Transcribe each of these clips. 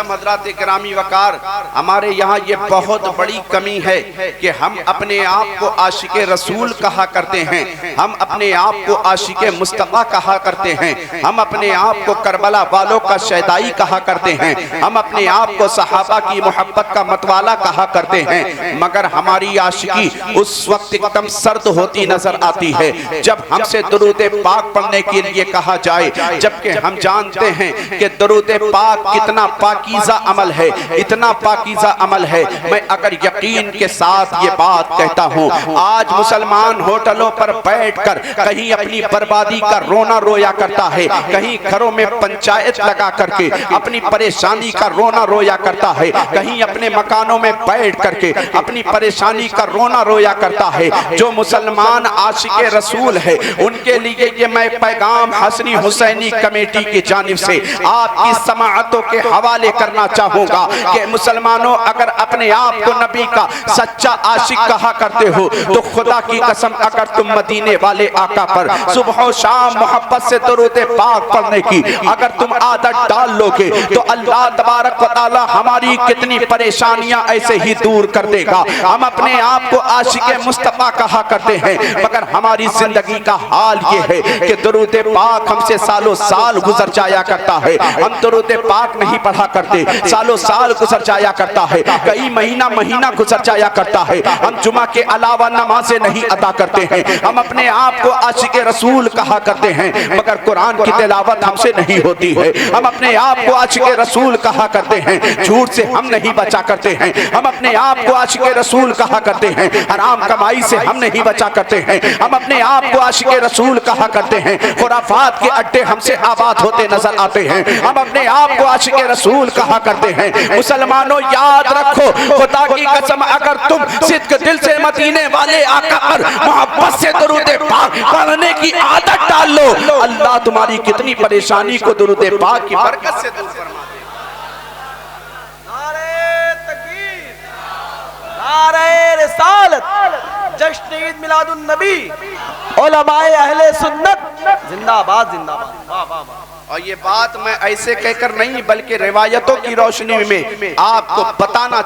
हज़रात किरामी वकार, हमारे यहाँ ये बहुत बड़ी कमी है कि हम अपने आप को आशिक़े रसूल कहा करते हैं, हम अपने आप को आशिक़े मुस्तफ़ा कहा करते हैं, हम अपने आप को करबला वालों का शहदाई कहा करते हैं, हम अपने आप को सहाबा की मोहब्बत का मतवाला कहा करते हैं। मगर हमारी आशिकी उस वक्त एकदम सर्द होती नजर आती है जब हमसे दुरूद पाक पढ़ने के लिए कहा जाए, जबकि हम जानते हैं कि दुरूद पाक कितना पाकीज़ा अमल है, इतना पाकीज़ा अमल है। मैं अगर यकीन के साथ ये बात कहता हूँ, आज मुसलमान होटलों पर बैठकर कहीं अपनी बर्बादी का रोना रोया करता है, कहीं घरों में पंचायत लगा करके अपनी परेशानी का रोना रोया करता है, कहीं अपने मकानों में बैठ करके अपनी परेशानी का रोना रोया करता है। जो मुसलमान आशिक़े रसूल है उनके लिए ये मैं पैगाम हसनी हुसैनी कमेटी की जानिब से आपकी समाअतों के हवाले करना चाहूंगा कि मुसलमानों, अगर अपने आप को नबी का सच्चा आशिक कहा करते हो तो खुदा की कसम अगर तुम मदीने वाले आका पर सुबह शाम मोहब्बत से दुरूद पाक पढ़ने की अगर तुम आदत डाल लोगे तो अल्लाह तबारक व तआला हमारी कितनी परेशानियां ऐसे ही दूर कर देगा। हम अपने आप को आशिक़े मुस्तफ़ा कहा करते हैं, मगर हमारी जिंदगी का हाल ये है कि दुरूद पाक हमसे सालों साल गुजर जाया करता है, हम दुरूद पाक नहीं पढ़ा करते, सालों साल गुजर जाया करता है, कई महीना महीना गुजर जाया करता है, हम जुमा के अलावा नमाजें नहीं अदा करते हैं, हम अपने आप को आशिक़े रसूल कहा करते हैं, मगर कुरान की तिलावत हमसे नहीं होती है। हम अपने आप को आशिक़े रसूल कहा करते हैं, झूठ से हम नहीं बचा करते हैं, हम अपने आप को आशिक़े रसूल कहा करते हैं, हराम कमाई से हम नहीं बचा करते हैं, हम अपने आप को आशिक़े रसूल कहा करते हैं, खुराफात के अड्डे हमसे आबाद होते नजर आते हैं, हम अपने आप को आशिक़े रसूल कहा करते हैं। मुसलमानों याद रखो, खुदा की कसम अगर तुम सिद्क दिल से मदीने वाले आका पर मोहब्बत से दुरूद पाक पढ़ने की आदत डाल लो, अल्लाह तुम्हारी कितनी परेशानी को दुरूद पाक की बरकत से दूर फरमा दे। नारे तकबीर, नारे रिसालत, जश्न ईद मिलादुन नबी, उलमाए अहले सुन्नत जिंदाबाद जिंदाबाद। वाह वाह वाह। और ये बात मैं ऐसे कहकर नहीं बल्कि रिवायतों की रोशनी में आपको बताना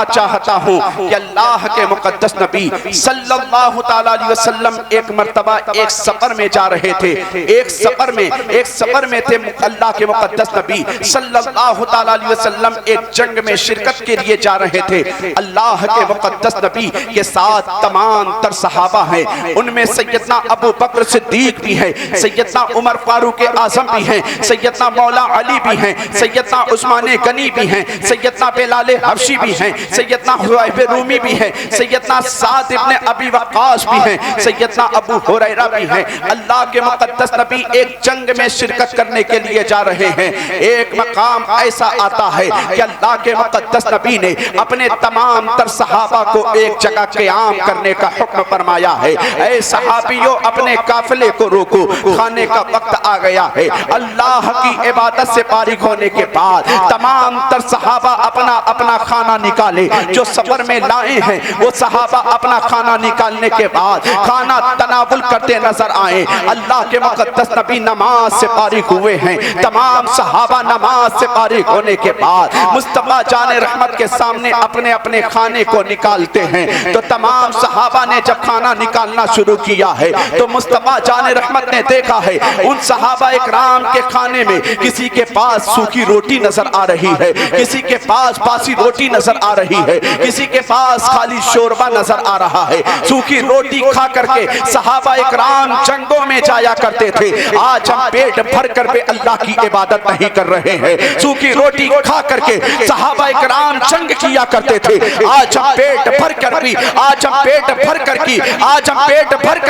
चाहता हूँ कि अल्लाह के मुकद्दस नबी सल्लल्लाहु ताला अलैहि वसल्लम एक मर्तबा एक सफर में जा रहे थे, एक सफर में थे अल्लाह के मुकद्दस नबी सल्लल्लाहु ताला अलैहि वसल्लम एक जंग में शिरकत के लिए जा रहे थे। अल्लाह के मुकद्दस नबी के साथ तमाम तर सहाबा हैं, उनमें सैयदना अबू बकर सिद्दीक भी है, सैयदना उमर फारूक आज़म भी हैं, सैयदना मौला अली भी हैं, सैयदना उस्मान गनी भी हैं, सैयदना बिलाल हबशी भी हैं, सैयदना हुज़ैफ़ा रूमी भी हैं, सैयदना साद इब्न अबी वक्कास भी हैं, सैयदना अबू हुरैरा भी हैं। अल्लाह के मुक़द्दस नबी एक जंग में शिरकत करने के लिए जा रहे हैं। एक मकाम ऐसा आता है कि अल्लाह के मुक़द्दस नबी ने अपने तमाम तर सहाबा को एक जगह क़याम करने का हुक्म फरमाया है। ऐ सहाबियों, अपने काफिले को रोको, खाने का वक्त आ गया है। अल्लाह की इबादत से फारिग होने के बाद तमाम तर सहाबा अपना अपना खाना निकाले, जो सफर में लाए हैं वो सहाबा अपना खाना निकालने के बाद खाना तनावुल करते नजर आए। अल्लाह के मुक़द्दस नबी नमाज से फारिग हुए हैं। तमाम सहाबा नमाज से फारिग होने के बाद मुस्तफ़ा जान रहमत के सामने अपने अपने खाने को निकालते हैं। तो तमाम सहाबा ने जब खाना निकालना शुरू किया है तो मुस्तफ़ा जान रहमत ने देखा है उन सहाबा इकराम के खाने में किसी के पास सूखी रोटी नजर आ रही है, किसी के पास बासी रोटी नजर आ रही है, किसी के पास खाली शोरबा नजर आ रहा है। सूखी रोटी खा करके सहाबा इकराम जंगों में जाया करते थे। आज हम पेट भर कर भी अल्लाह की इबादत नहीं कर रहे हैं। सूखी रोटी खा करके सहाबा इकराम जंग किया करते थे। आज हम पेट भर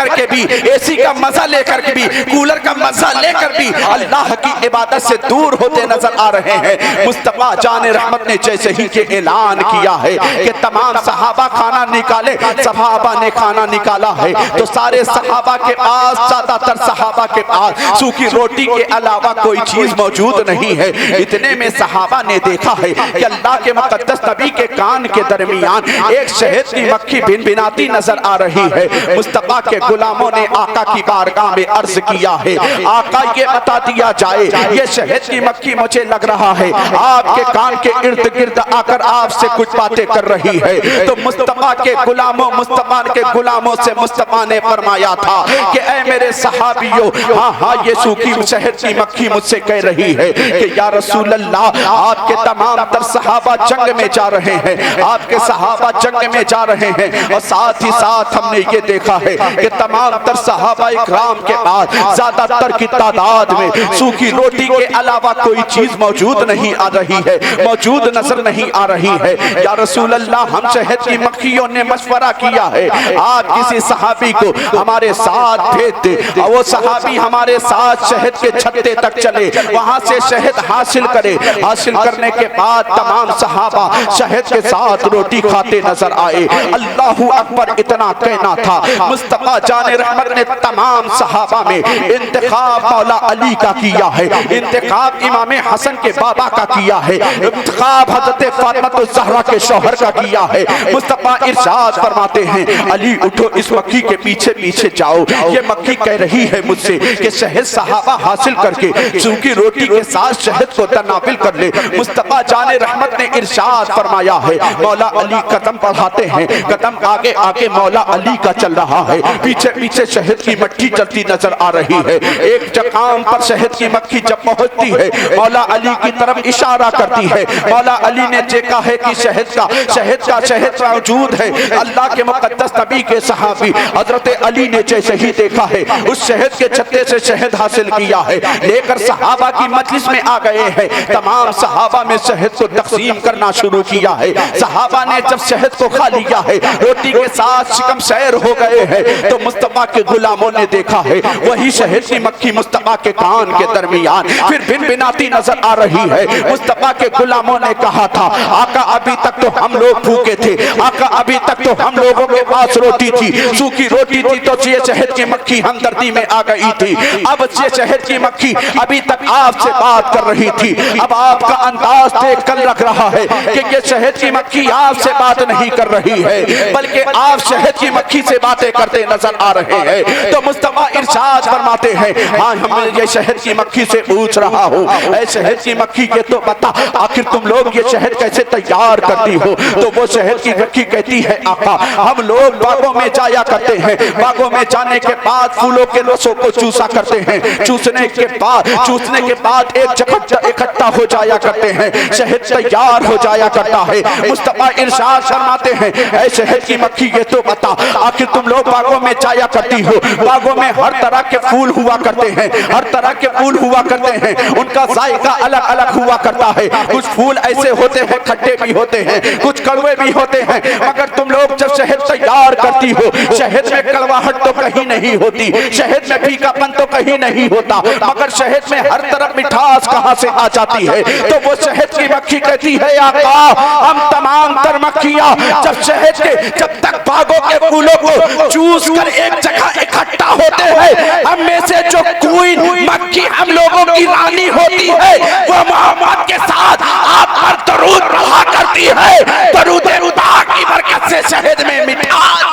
कर भी एसी का मजा लेकर भी, कूलर का मजा लेकर भी अल्लाह की इबादत से दूर होते नजर आ रहे हैं। मुस्तफ़ा जान रहमत ने जैसे ही ये ऐलान किया है कि तमाम सहाबा खाना निकाले, सहाबा ने खाना निकाला है तो सारे सहाबा के पास, ज्यादातर सहाबा के पास सूखी रोटी के अलावा कोई चीज मौजूद नहीं है। इतने में सहाबा ने देखा है कि अल्लाह के मुक़द्दस नबी के कान के दरमियान एक शहद की मक्खी भिनभिनाती नजर आ रही है। मुस्तफ़ा के गुलामों ने आका की बारगाह में अर्ज किया है, आका ये बता दिया जाए ये शहद की मक्खी मुझे लग रहा है आपके कान के इर्द गिर्द आकर आपसे कुछ बातें कर रही है। तो मुस्तफा के गुलामों, मुस्तफा के गुलामों से मुस्तफा ने फरमाया था कि ऐ मेरे सहाबियों, हाँ हाँ ये सूखी शहद की मक्खी मुझसे कह रही है कि या रसूल अल्लाह, आपके तमाम तर सहाबा जंग में जा रहे हैं, आपके सहाबा जंग में जा रहे हैं, और साथ ही साथ हमने ये देखा है कि तमाम तर सहाबा इकराम के बाद ज्यादातर की तादाद में सूखी रोटी के अलावा कोई चीज मौजूद नहीं आ रही है, मौजूद नजर नहीं आ रही है। या रसूल अल्लाह, हम शहद की मक्खियों ने मशवरा किया है आप किसी सहाबी को हमारे साथ भेज दे, और वो सहाबी हमारे साथ शहद के छत्ते तक चले, वहां से शहद हासिल करे। हासिल करने के बाद तमाम सहाबा शहद के साथ रोटी खाते नजर आए। अल्लाहू अकबर इतना कहना था। मुस्तफा जाने रहमत ने तमाम सहाबा में इंतखाब मौला अली का किया है, इंतखाब इमाम हसन के बाबा का किया है, इंतखाब हजरत फातिमा ज़हरा के शौहर का किया है। मुस्तफा इरशाद फरमाते हैं, अली उठो, इस मक्खी के पीछे पीछे जाओ, ये मक्खी कह रही है मुझसे कि शहद सहाबा हासिल करके सूखी रोटी के साथ शहद को तनाविल कर ले। मुस्तफा जाने रहमत ने इरशाद फरमाया है, मौला अली कदम बढ़ाते हैं, कदम आगे आगे मौला अली का चल रहा है, पीछे पीछे शहद की मक्खी चलती नजर आ रही है। एक जकाम पर शहद की मक्खी जब पहुंचती है, मौला अली की तरफ इशारा करती है। मौला अली ने देखा है कि शहद मौजूद है। अल्लाह के मुकद्दस नबी के सहाबी हजरत अली ने जैसे ही देखा है, उस शहद के छत्ते से शहद हासिल किया है, लेकर सहाबा की मजलिस में आ गए हैं। तमाम सहाबा में शहद को तकसीम करना शुरू किया है। सहाबा ने जब शहद को खा लिया है, रोटी के साथ शिकम सैर हो गए हैं, तो मुस्तफा के गुलामों ने देखा है वही शहद की मक्खी मुस्तफा के कान के दरमियान फिर भिनभिनाती नजर आ रही है। मुस्तफा के गुलामों ने कहा था, आका अभी तक तो हम लोग भूखे थे, आका अभी तक तो हम लोगों के पास रोटी थी, सूखी रोटी थी, तो ये शहद की मक्खी हमदर्दी में आ गई थी। अब ये शहद की मक्खी अभी तक आपसे बात कर रही थी, अब आपका अंदाज देख कर लग रहा है कि ये शहद की मक्खी आपसे बात नहीं कर रही है, बल्कि आप शहद की मक्खी से बातें करते नजर आ रहे हैं। तो मुस्तफा इरशाद फरमाते हैं, हाँ मैं ये शहद की मक्खी से पूछ रहा हूँ, ऐ शहद की मक्खी के तो बता, आखिर तुम लोग ये शहद कैसे तैयार करती हो? तो वो शहद की मक्खी कहती है, आका हम लोग बागों में जाया करते हैं, बागों में जाने के बाद फूलों के रसों को चूसा करते हैं, चूसने के बाद एक जगह इकट्ठा हो जाया करते हैं, शहद तैयार हो जाया करता है। मुस्तफा इरशाद फरमाते हैं, ऐ शहद की मक्खी ये तो बता, आखिर तुम लोग बागों में जाया करती हो, बागों में हर तरह के फूल हुआ करते हैं, हर तरह के फूल हुआ करते हैं, उनका जायका अलग अलग हुआ करता है। कुछ फूल ऐसे होते हैं खट्टे भी होते हैं, कुछ कड़वे भी होते हैं, मगर तुम लोग जब शहद तैयार करती हो, शहद में कड़वाहट तो कहीं नहीं होती, शहद में फीकापन तो कहीं नहीं होता, मगर शहद में हर तरफ मिठास कहां से आ जाती है? तो वो शहद की मक्खी कहती है, आका हम तमाम तर मक्खियां जब तक बागों के फूलों को चूस कर एक जगह इकट्ठा होते हैं, हम में से जो क्वीन मक्खी हम लोगों की रानी होती है, वो मोहम्मद के साथ आप पर दरूद पढ़ा करती है। दरूद पाक की बरकत से शहद में मिठास।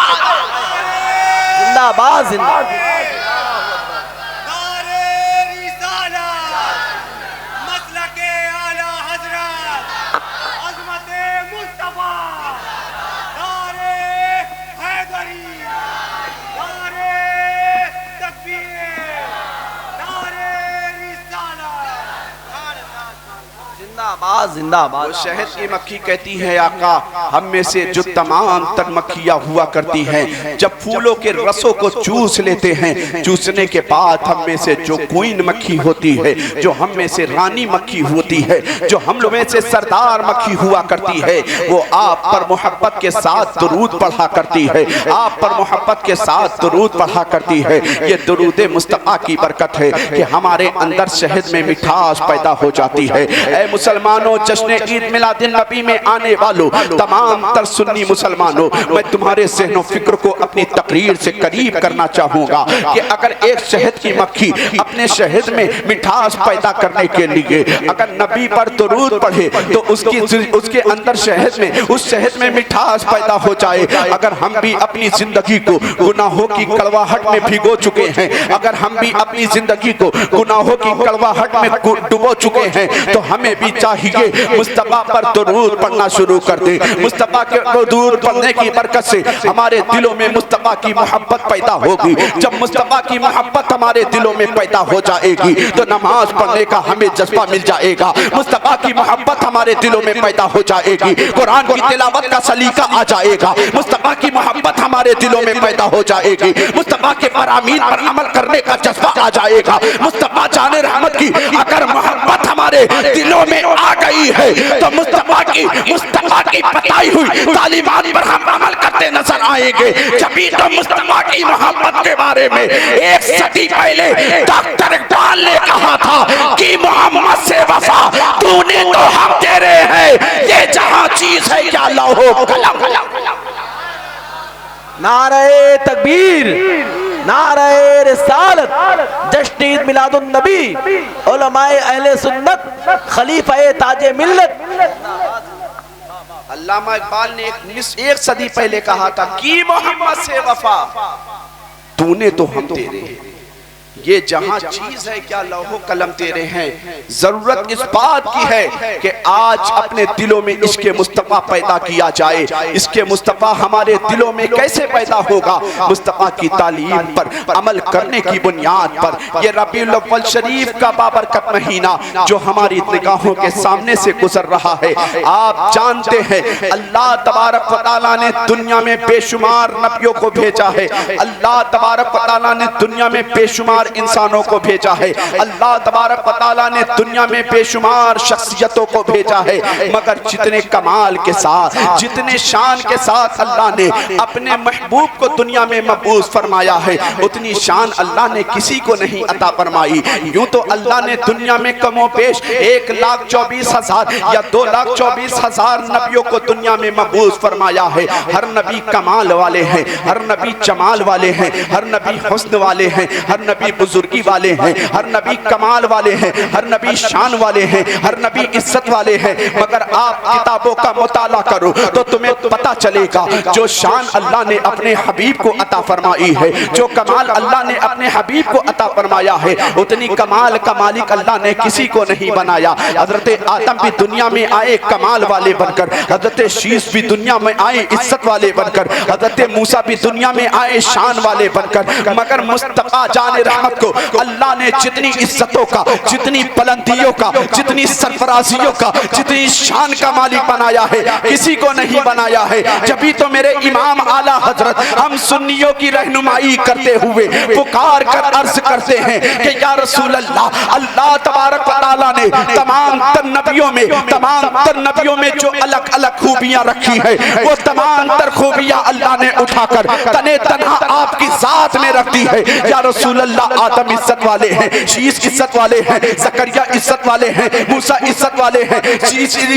जिंदाबाद जिंदाबाद। जिंदाबाद। शहद की मक्खी कहती है, आका हम में से जो तमाम तर मक्खियां हुआ करती हैं, जब फूलों के रसों को चूस लेते हैं, चूसने के बाद हम में से जो क्वीन मक्खी होती है, जो हम में से रानी मक्खी होती है, जो हम लोग में से सरदार मक्खी हुआ करती है, वो आप पर मोहब्बत के साथ दुरूद पढ़ा करती है, आप पर मोहब्बत के साथ दुरूद पढ़ा करती है। ये दुरूद मुस्तफा की बरकत है कि हमारे अंदर शहद में मिठास पैदा हो जाती है। ऐ मुसलमानों, मुसलमानों, जश्न ईद मिलादुन नबी में आने वालों, तमाम तर सुन्नी मुसलमानों, मैं तुम्हारे ज़हन फिक्र को अपनी तकरीर से करीब करना चाहूँगा कि अगर एक शहद की मक्खी अपने शहद में मिठास पैदा करने के लिए अगर नबी पर दुरूद पढ़े तो उसके अंदर शहद में, उस शहद में मिठास पैदा हो जाए। अगर हम भी अपनी जिंदगी को गुनाहों की कड़वाहट में भिगो चुके हैं, अगर हम भी अपनी जिंदगी को गुनाहों की कड़वाहट में डुबो चुके हैं, तो हमें भी चाहिए मुस्तफा पर दुरूद पढ़ना शुरू कर दे। मुस्तफा के दुरूद पढ़ने की बरकत से हमारे दिलों में मुस्तफा की मोहब्बत पैदा होगी। जब मुस्तफा की मोहब्बत हमारे दिलों में पैदा हो जाएगी तो नमाज पढ़ने का हमें जज्बा मिल जाएगा। मुस्तफा की मोहब्बत हमारे दिलों में पैदा हो जाएगी, कुरान की तिलावत का सलीका आ जाएगा। मुस्तफा की मोहब्बत हमारे दिलों में पैदा हो जाएगी, मुस्तफा के फरामीन पर अमल करने का जज्बा आ जाएगा। मुस्तफा जाने रहमत की अगर मोहब्बत हमारे दिलों में आ गई है तो मुस्तफा की बताई हुई तालीमात पर हम अमल करते नजर आएंगे। जभी तो मुस्तफा की मोहब्बत के बारे में एक सदी पहले डॉक्टर इकबाल ने कहा था कि मोहम्मद से वफा तूने तो हम तेरे हैं, ये जहां चीज है क्या लौहो कलम। नारे तकबीर, नारे रिसालत, जश्न ईद मिलादुन नबी, उलमाए अहले सुन्नत, खलीफा ताजे मिल्लत। अल्लामा इकबाल ने एक सदी पहले कहा था कि मोहम्मद से वफा तूने तो हम तेरे हैं, ये जहां चीज है क्या लौहो कलम तेरे हैं। जरूरत इस बात की है कि आज अपने दिलों में इश्क़े मुस्तफ़ा पैदा किया जाए। इश्क़े मुस्तफ़ा हमारे दिलों में कैसे पैदा होगा? मुस्तफ़ा की तालीम पर अमल करने की बुनियाद पर। ये रबीउल अव्वल शरीफ का बाबरकत महीना जो हमारी निगाहों के सामने से गुजर रहा है, आप जानते हैं अल्लाह तबारक व तआला ने दुनिया में बेशुमार नबियों को भेजा है। अल्लाह तबारक व तआला ने दुनिया में बेशुमार इंसानों को भेजा है। अल्लाह तबारक व तआला ने दुनिया में बेशुमार शख्सियतों को भेजा है, मगर जितने कमाल के साथ, जितने शान के साथ अल्लाह ने अपने महबूब को दुनिया में मबूस फरमाया है, उतनी शान अल्लाह ने किसी को नहीं अता फरमाई। यूं तो अल्लाह ने दुनिया में कमो पेश 1,24,000 या 2,24,000 नबियों को दुनिया में मबूस फरमाया है। हर नबी कमाल वाले हैं, हर नबी जमाल वाले हैं, हर नबी हुस्न वाले हैं, हर नबी बुजुर्गी वाले हैं, हर नबी कमाल वाले हैं, हर नबी शान वाले हैं, हर नबी इज्जत वाले हैं। मगर आप किताबों का मुताला करो तो तुम्हें पता चलेगा जो शान अल्लाह ने अपने हबीब को अता फरमाई है, जो कमाल अल्लाह ने अपने हबीब को अता फरमाया है, उतनी कमाल का मालिक अल्लाह ने किसी को नहीं बनाया। हजरत आदम भी दुनिया में आए कमाल वाले बनकर, हजरत शीश भी दुनिया में आए इज्जत वाले बनकर, हजरत मूसा भी दुनिया में आए शान वाले बनकर। मगर मुस्तफा जाने रहमत को अल्लाह ने जितनी इज्जतों का, जितनी बुलंदियों का, जितनी सरफराजियों का, जितनी शान का मालिक बनाया है, किसी को नहीं बनाया है। जभी तो मेरे इमाम आला हजरत हम सुन्नियों की रहनुमाई करते हुए पुकार कर अर्ज करते हैं कि या रसूल अल्लाह, अल्लाह तबारक व तआला ने तमाम तर नबियों में जो अलग अलग खूबियां रखी है, वो तमाम तर खूबियां अल्लाह ने उठाकर तने तन्हा आपकी जात में रख दी है। या रसूल अल्लाह, आदम इज्जत वाले हैं, शीश इज्जत वाले हैं, जकरिया इज्जत वाले हैं, मूसा इज्जत वाले हैं,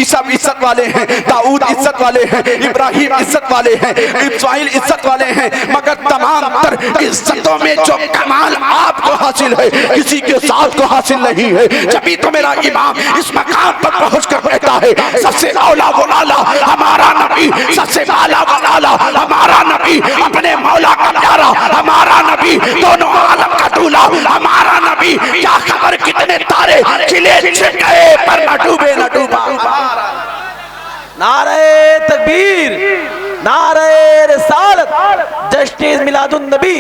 ईसा इज्जत वाले हैं, दाऊद इज्जत वाले हैं, इब्राहिम इज्जत वाले हैं, इस्माइल इज्जत वाले हैं। मगर तमाम तर इज्जतों में जो कमाल आपको हासिल है, किसी के साथ को हासिल नहीं है। जभी तो मेरा इमाम इस मकाम पर पहुंच कर कहता है सबसे औला वो आला हमारा नबी, सबसे आला वो आला हमारा नबी, अपने मौला का प्यारा हमारा नबी, दोनों आलम का दूल्हा हमारा नबी। क्या खबर कितने तारे खिले छिप गए पर न डूबे न डूबा। नारे तकबीर, नारे रिसालत, जश्न ईद मिलादुन नबी,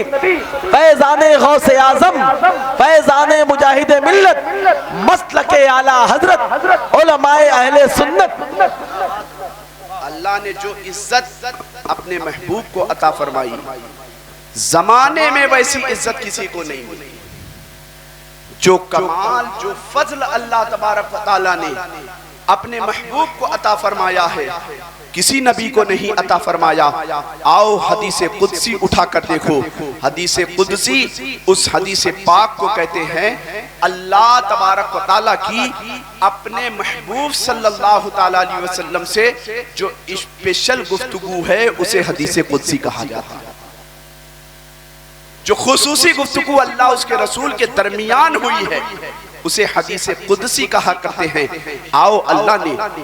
फैज़ाने गौसे आज़म, फैज़ाने मुजाहिद मिल्लत, मसलके आला हजरत, उलमाए अहले सुन्नत। अल्लाह ने जो इज्जत अपने महबूब को अता फरमाई, जमाने में वैसी इज्जत किसी को नहीं मिली। जो कमाल, जो फजल अल्लाह तबारक व तआला ने अपने महबूब को अता फरमाया है, किसी नबी को नहीं अता फरमाया। आओ हदीस कुदसी उठा कर देखो। हदीस कुदसी उस हदीस पाक को कहते हैं अल्लाह तबारक व तआला की अपने महबूब सल्लल्लाहु तआला अलैहि वसल्लम से जो स्पेशल गुफ्तगू है उसे हदीस कुदसी कहा जाता है। जो खुसूसी गुफ्तगू अल्लाह उसके रसूल के दरमियान हुई है उसे हदीस कुदसी कहा करते हैं। आओ अल्लाह ने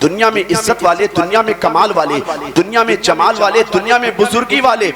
दुनिया में इज्जत वाले, दुनिया में कमाल वाले, दुनिया में जमाल वाले, दुनिया में बुजुर्गी वाले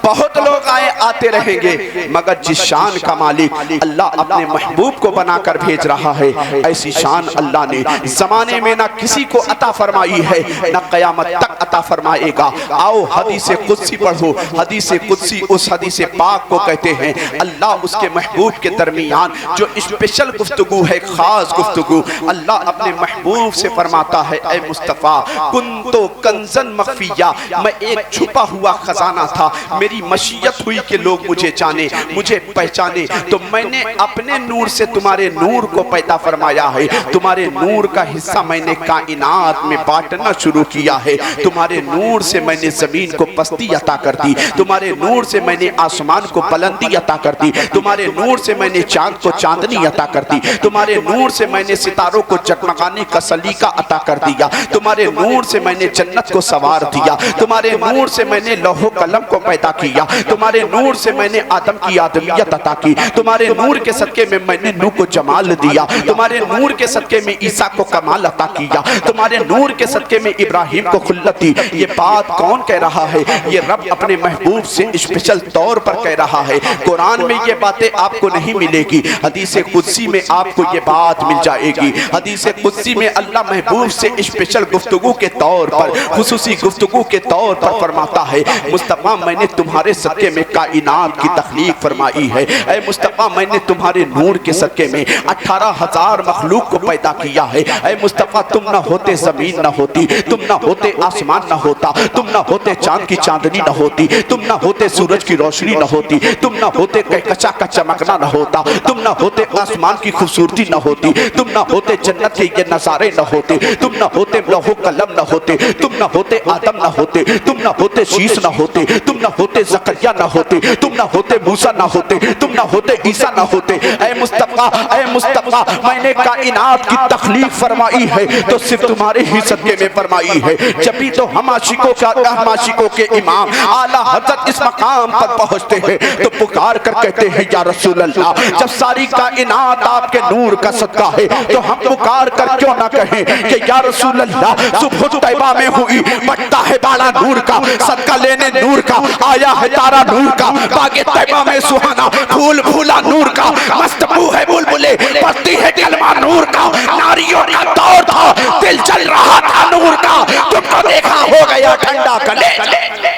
बहुत लोग आए आते रहेंगे, मगर जिस शान का मालिक अल्लाह अपने महबूब को बनाकर भेज रहा है ऐसी शान अल्लाह ने जमाने में ना किसी को अता फरमाई है ना कयामत तक अता फरमाएगा। आओ हदीस कुदसी पढ़ो। हदीस कुदसी उस हदीस पाक को कहते हैं अल्लाह उसके महबूब के दरमियान जो स्पेशल गुफ्तगू है, खास गुफ्तगू, अल्लाह अपने महबूब से फरमाता है ऐ मुस्तफ़ा कुंतो कंजन मख्फिया, मैं एक छुपा हुआ खजाना था, मेरी मशीयत हुई कि लोग मुझे जाने, मुझे पहचाने, तो मैंने अपने नूर से तुम्हारे नूर को पैदा फरमाया है। तुम्हारे नूर का हिस्सा मैंने कायनात में बांटना शुरू किया है। तुम्हारे नूर से मैंने जमीन को पस्ती अता कर दी, तुम्हारे नूर से मैंने आसमान को बुलंदी अता कर दी, तुम्हारे नूर से मैंने चांद को चांदनी अता कर दी, तुम्हारे नूर से मैंने सितारों को जगमगाने का सलीका अता कर दिया, तुम्हारे नूर से मैंने जन्नत को सवार दिया, तुम्हारे नूर से मैंने लौह कलम को पैदा किया, तुम्हारे नूर से मैंने आदम की आदमियत अता की, तुम्हारे नूर के सदके में मैंने नूह को जमाल दिया, तुम्हारे नूर के सदके में ईसा को कमाल अता किया, तुम्हारे नूर के सदके में इब्राहिम को खुल्लत दी। ये बात कौन कह रहा है? ये रब अपने महबूब से स्पेशल तौर पर कह रहा है। कुरान में ये बातें आपको नहीं मिलेगी, हदीस कुदसी में आपको ये बात मिल जाएगी। हदीस कुदसी में अल्लाह महबूब से स्पेशल गुफ्तगू के तौर पर, खुसूसी गुफ्तगू के तौर पर फरमाता है मुस्तफ़ा मैंने तुम्हारे सदके में कायनात की तख्लीक फरमाई है। ऐ मुस्तफ़ा मैंने तुम्हारे नूर के सदके में 18,000 मखलूक को पैदा किया है। ऐ मुस्तफ़ा तुम ना होते जमीन ना होती, तुम ना होते आसमान ना होता, तुम ना होते चांद की चांदनी ना होती, तुम ना होते सूरज की रोशनी ना होती, तुम ना होते कहकशा का चमकना न होता, तुम ना होते आसमान की खूबसूरती न होती, तुम ना होते जन्नत के ये नजारे न होते, तुम ना होते लौह कलम न होते, तुम ना होते आदम न होते, तुम ना होते शीश न होते, तुम ना होते ज़करिया न होते, तुम ना होते मूसा न होते, तुम ना होते ईसा न होते। ऐ मुस्तफ़ा मैंने कायनात की तख्लीक फरमाई है तो सिर्फ तुम्हारे ही सदके में फरमाई है। जब भी तो हम आशिकों के इमाम आला हज़रत इस मकाम पर पहुँचते हैं तो पुकार कर कहते हैं या रसूल अल्लाह, जब सारी कायनात आपके नूर का सदका है तो हम पुकार कर क्यों ना कहें कि या रसूल अल्लाह सुबह तैबा में हुई बटता है बाला नूर का, सदका लेने नूर का, आया है तारा नूर का, बागे तैबा में सुहाना फूल फूला नूर का, मस्त बू है बुलबुले पड़ती है कलमा नूर का, नारियों का दौर था दिल चल रहा था नूर का, तुमको देखा हो गया ठंडा कलेजा।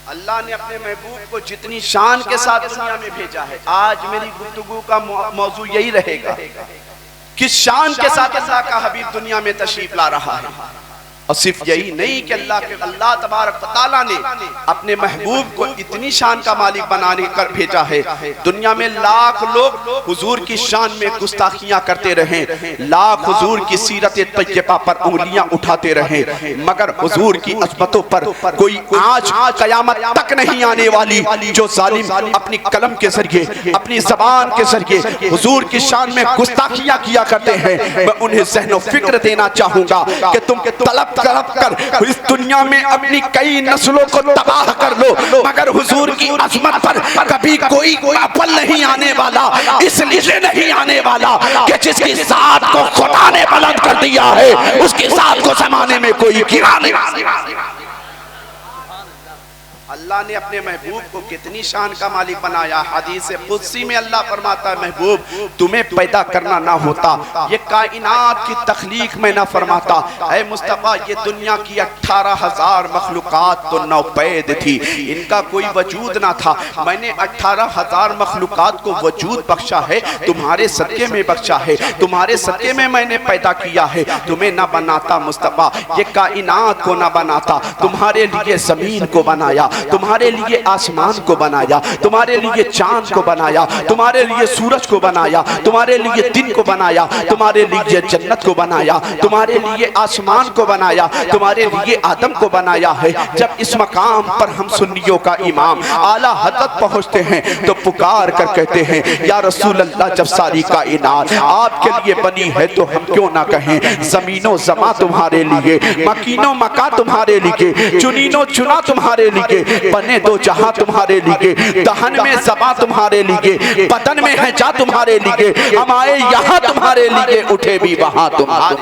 अल्लाह ने अपने महबूब को जितनी शान के साथ दुनिया में भेजा है, आज मेरी गुफ्तगू का मौजू यही रहेगा कि शान के साथ अल्लाह का हबीब दुनिया में तशरीफ ला रहा है। और सिर्फ यही नहीं कि अल्लाह तबारक व तआला ने अपने महबूब को इतनी शान का मालिक बनाने कर भेजा है, दुनिया में लाख लोग हुजूर की शान में गुस्ताखियां करते रहे, लाख हुजूर की सीरत तैयबा पर उंगलियां उठाते रहे, मगर हुजूर की अज़मतों पर कोई आज कयामत तक नहीं आने वाली जो जालिम अपनी कलम के जरिए, अपनी जबान के जरिए हुजूर की शान में गुस्ताखियां किया करते हैं। मैं उन्हें ज़हनो फिक्र देना चाहूंगा कि तुम तलब कर इस दुनिया में अपनी कई नस्लों को तबाह कर लो, मगर हुजूर की अज़मत पर कभी कोई अव्वल नहीं आने वाला, इसलिए नहीं आने वाला कि जिसकी ज़ात को खुदा ने बुलंद कर दिया है उसकी ज़ात को ज़माने में कोई गिरा नहीं। अल्लाह ने अपने महबूब को कितनी शान का मालिक बनाया। हदीस कुदसी में अल्लाह फरमाता है, महबूब तुम्हें पैदा करना ना होता, ये कायनात की तख्लीक में ना फरमाता, ऐ मुस्तफ़ा ये दुनिया की 18,000 मखलूकात तो नौपैद थी, इनका कोई वजूद ना था, मैंने 18,000 मखलूकात को वजूद बख्शा है, तुम्हारे सदके में बख्शा है, तुम्हारे सदके में मैंने पैदा किया है। तुम्हें ना बनाता मुस्तफ़ा, ये कायनात को ना बनाता, तुम्हारे लिए जमीन को बनाया, तुम्हारे लिए आसमान को बनाया, तुम्हारे लिए चांद को बनाया, तुम्हारे लिए सूरज को बनाया, तुम्हारे लिए दिन को बनाया, तुम्हारे लिए जन्नत को बनाया, तुम्हारे लिए आसमान को बनाया, तुम्हारे लिए आदम को बनाया है। जब इस मकाम पर हम सुन्नियों का इमाम आला हज़रत पहुंचते हैं तो पुकार कर कहते हैं, या रसूल अल्लाह, जब सारी कायनात आपके लिए बनी है तो हम क्यों ना कहें, जमीनो जमा तुम्हारे लिए, मकीनो मका तुम्हारे लिए, चुनीनो चुना तुम्हारे लिए, बने दो जहां तुम्हारे लिए, दहन में जबा तुम्हारे लिए, बदन में है जा तुम्हारे लिए, हम आए यहाँ तुम्हारे लिए, उठे भी वहां तुम्हारे।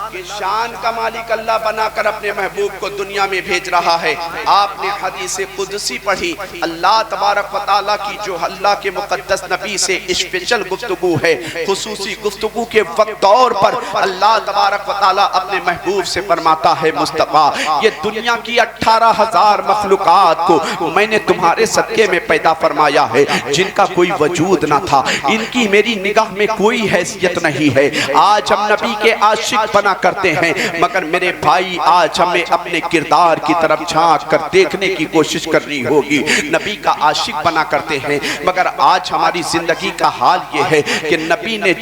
कि शान का मालिक अल्लाह बनाकर अपने महबूब को दुनिया में भेज रहा है। आपने हदीस कुदसी पढ़ी, अल्लाह तबारक व तआला की जो अल्लाह के मुकद्दस नबी से स्पेशल गुफ्तगू है, खुसूसी गुफ्तगू के वक्त तौर पर अल्लाह तबारक व तआला अपने महबूब से फरमाता है, मुस्तफ़ा ये दुनिया की 18,000 मखलूकात को मैंने तुम्हारे सदके में पैदा फरमाया है, जिनका कोई वजूद ना था, इनकी मेरी निगाह में कोई हैसियत नहीं है। आज हम नबी के आशिक बना करते हैं, मगर मेरे भाई आज हमें अपने किरदार की तरफ झांक कर देखने की कोशिश करनी होगी। नबी का आशिक बना करते हैं, मगर आज हमारी जिंदगी का हाल ये है कि नबी ने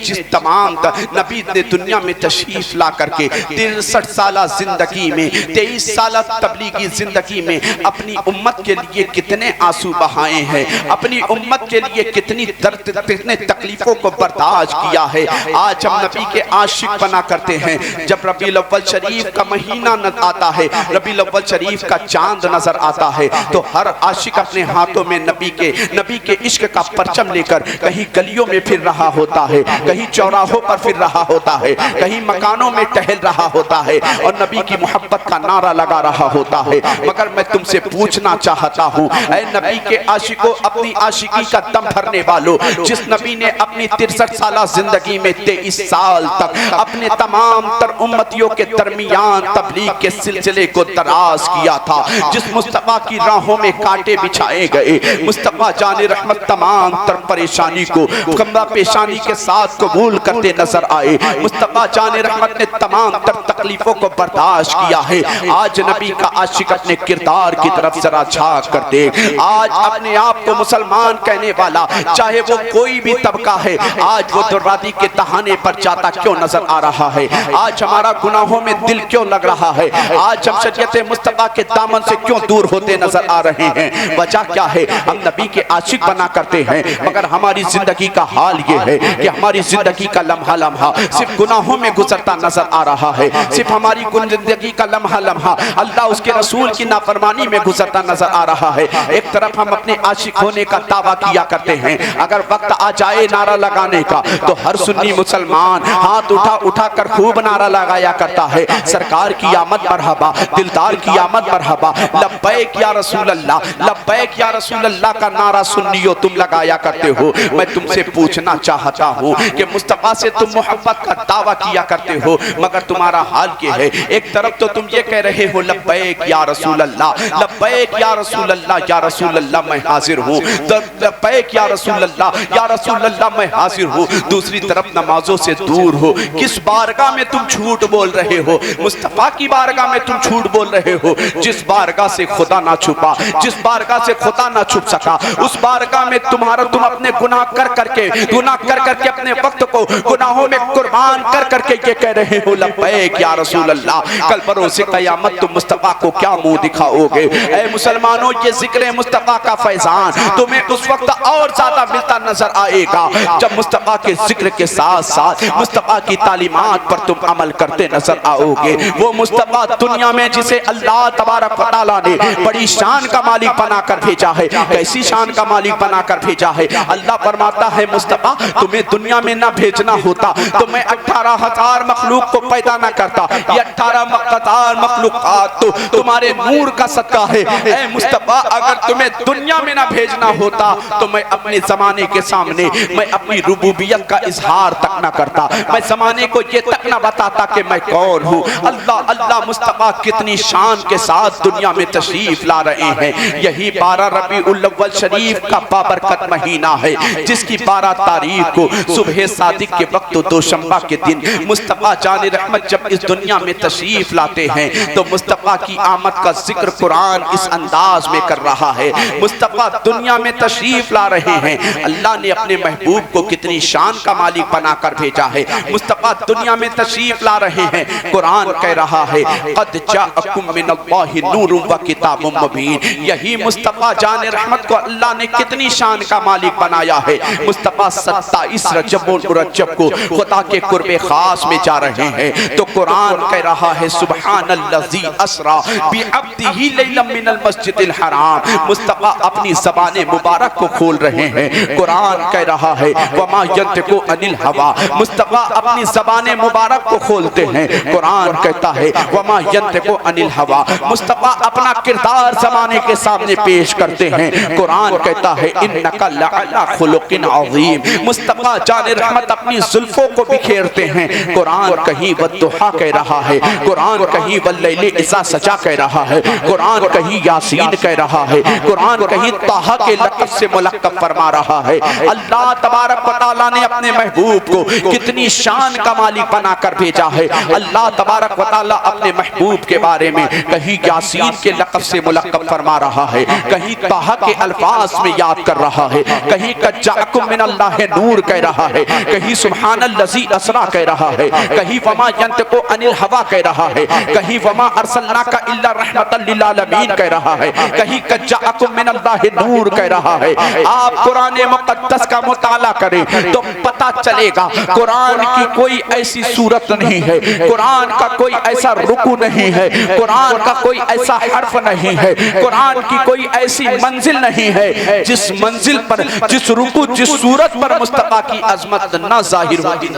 नबी ने दुनिया में तशरीफ ला करके 63 साल जिंदगी में, 23 साल तबलीगी जिंदगी में अपनी उम्मत के लिए कितने आंसू बहाए हैं, अपनी उम्मत के लिए कितनी दर्द, कितने तकलीफों को बर्दाश्त किया है। आज हम नबी के आशिक बना करते हैं। जब रबीउल अव्वल शरीफ का महीना आता है, रबीउल अव्वल शरीफ का चांद नजर आता है, तो हर आशिक अपने हाथों में नबी के इश्क का परचम लेकर कहीं गलियों में फिर रहा होता है, कहीं चौराहों पर फिर रहा होता है, कहीं मकानों में टहल रहा होता है और नबी की मोहब्बत का नारा लगा रहा होता है। मगर मैं तुमसे पूछना चाहता हूँ, ऐ नबी के आशिकों, अपनी आशिकी का दम भरने वालों, जिस नबी ने अपनी 63 साल जिंदगी में 23 साल तक अपने तमाम तर उम्मतियों के दरमियान तबलीग के सिलसिले को दराज किया था, जिस मुस्तफ़ा की राहों में कांटे बिछाए गए, मुस्तफ़ा जाने रहमत तमाम तर परेशानी को कमरा पेशानी के साथ कबूल करते नजर आए, मुस्तफ़ा जाने रहमत ने तमाम तर तकलीफों को बर्दाश्त किया है। आज नबी का आशिक अपने किरदार की तरफ जरा झांक कर दे। आज अपने आप को मुसलमान कहने वाला, चाहे वो कोई भी तबका है, आज वो दुर्रादी के तहाने पर जाता क्यों नजर आ रहा है? आज हमारा गुनाहों में दिल क्यों लग रहा है? आज हम शरीयत मुस्तफ़ा के दामन से क्यों दूर होते नजर आ रहे हैं? वजह क्या है? हम नबी के आशिक बना करते हैं, मगर हमारी जिंदगी का हाल ये है कि हमारी जिंदगी का लम्हा लम्हा सिर्फ गुनाहों में गुजरता नजर आ रहा है, सिर्फ हमारी जिंदगी का लम्हा लम्हा अल्लाह उसके रसूल की नाफरमानी में गुजरता नजर आ रहा है। एक तरफ हम अपने आशिक होने का दावा किया करते हैं, अगर वक्त आ जाए नारा लगाने का तो हर सुन्नी मुसलमान हाथ उठा कर खूब नारा लगाया करता है, सरकार की आमद मरहबा, दिलदार की आमद मरहबा, लब्बैक या रसूल अल्लाह, लब्बैक या रसूल अल्लाह का नारा सुन्नियों तुम लगाया करते हो। मैं तुमसे पूछना चाहता हूँ कि मुस्तफ़ा से तुम मोहब्बत का दावा किया करते हो, मगर तुम्हारा हाल क्या है? एक तरफ तो तुम ये कह रहे हो लब्बैक या रसूल अल्लाह, लब्बैक या रसूल अल्लाह, या रसूल अल्लाह मैं हाजिर हूँ, लब्बैक या रसूल अल्लाह, या रसूल अल्लाह मैं हाजिर हूँ, दूसरी तरफ नमाजों से दूर हो। किस बारगाह में तुम झूठ बोल रहे हो? मुस्तफ़ा की बारगाह में तुम झूठ बोल रहे हो, जिस बारगाह से खुदा ना छुपा, जिस बारगाह से खुदा ना छुप सका, उस बारगाह में तुम अपने गुनाह कर करके अपने वक्त को गुनाहों में कुर्बान कर करके ये कह रहे हो लब्बैक या रसूल अल्लाह। कल बरोज़े क़यामत तुम मुस्तफ़ा को क्या मुंह दिखाओगे? ऐ मुसलमानों, ये जिक्र मुस्तफ़ा का फैजान तुम्हें उस वक्त और ज्यादा मिलता नजर आएगा जब मुस्तफ़ा के जिक्र के साथ साथ मुस्तफ़ा की तालीमात पर तुम अमल अमल करते नजर आओगे। वो मुस्तफा दुनिया में जिसे अल्लाह तबारक व तआला ने बड़ी शान का मालिक बनाकर भेजा है, कैसी शान का मालिक बनाकर भेजा है। अल्लाह फरमाता है मुस्तफा तुम्हें दुनिया में ना भेजना होता तो मैं 18,000 मखलूक को पैदा ना करता। ये 18,000 मखलूकात तो तुम्हारे नूर का सदका है। ऐ मुस्तफा अगर तुम्हें दुनिया में ना भेजना होता तो मैं अपने जमाने के सामने मैं अपनी रुबूबियत का इजहार तक ना करता, मैं जमाने को ये तक ना बताता कि मैं कौन हूँ। अल्लाह अल्लाह मुस्तफा कितनी शान के साथ दुनिया में तशरीफ ला रहे हैं। यही 12 रबीउल अव्वल शरीफ का बाबरकत महीना है, जिसकी 12 तारीख को सुबह सादिक के वक्त दोशंबा के दिन मुस्तफा जान रहमत जब इस दुनिया में तशरीफ लाते हैं तो मुस्तफा की आमद का जिक्र कुरान इस अंदाज में कर रहा है। मुस्तफा दुनिया में तशरीफ ला रहे हैं, अल्लाह ने अपने महबूब को कितनी शान का मालिक बनाकर भेजा है। मुस्तफा दुनिया में तशरीफ ला रहे हैं, कुरान कह रहा है क़द जाअकुम मिनल्लाहि नूरुन व किताबुम मुबीन। यही मुस्तफा जान रहमत को अल्लाह ने कितनी शान का मालिक बनाया है। मुस्तफा 27 रजबुल मुरज्जब को खुदा के कुर्बे खास में जा रहे हैं तो कुरान कह रहा है सुब्हानल्लज़ी अस्रा बिअब्दिही लैलन मिनल मस्जिदिल हराम। मुस्तफा अपनी ज़बान मुबारक को खोल रहे हैं, कुरान कह रहा है वमा यंतिकु अनिल हवा। मुस्तफा अपनी ज़बान मुबारक को खोलते हैं, कुरान कहता है वमा यंतिकु अनिल हवा। मुस्तफा अपना किरदार ज़माने के सामने पेश करते हैं, कुरान कहता है इन्नका लअला खुलुकिन अज़ीम। मुस्तफा जान रहमत अपनी जुल्फों को बिखेरते हैं, कुरान कहीं वद्दुहा कह रहा है, कुरान कहीं वल्लैलि इज़ा सजा कह रहा है, कुरान कहीं यासीन कह रहा है, कुरान कहीं ताहा के लक़ब से मुलक़्क़ब फरमा रहा है। अल्लाह तबारक व तआला ने अपने महबूब को कितनी शान का मालिक बनाकर भेजा है। अल्लाह तबारक व तआला अपने महबूब के बारे में कहीं यासीन के लक़ब से मुलक़्क़ब फरमा रहा है, कहीं ताहा के अल्फाज में याद कर रहा है, कहीं क़द जाअकुम मिनल्लाहि नूर कह रहा है, कहीं सुब्हानल्लज़ी अस्रा कह रहा है, कहीं वमा यंतिकु अनिल हवा कह रहा है, कहीं वमा अरसलनाका इल्ला रहमतल लिल आलमीन कह रहा है, कहीं क़द जाअकुम मिनल्लाहि नूर कह रहा है। आप कुरान मुक़द्दस का मुताला करें तो पता चलेगा कुरान की कोई ऐसी सूरत नहीं है, कुरान का कोई ऐसा रुकू नहीं है, कुरान का कोई ऐसा हर्फ नहीं है, कुरान की कोई ऐसी मंजिल नहीं है जिस मंजिल पर जिस रुकू जिस सूरत पर मुस्तफा की अजमत ना जाहिर होती।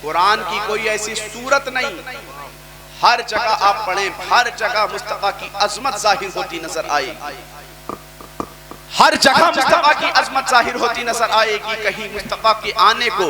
कुरान की कोई ऐसी सूरत नहीं, हर जगह आप पढ़ें, हर जगह मुस्तफा की अजमत जाहिर होती नजर आएगी, हर जगह मुस्तफा की अजमत जाहिर होती नजर आएगी। कहीं मुस्तफा के आने को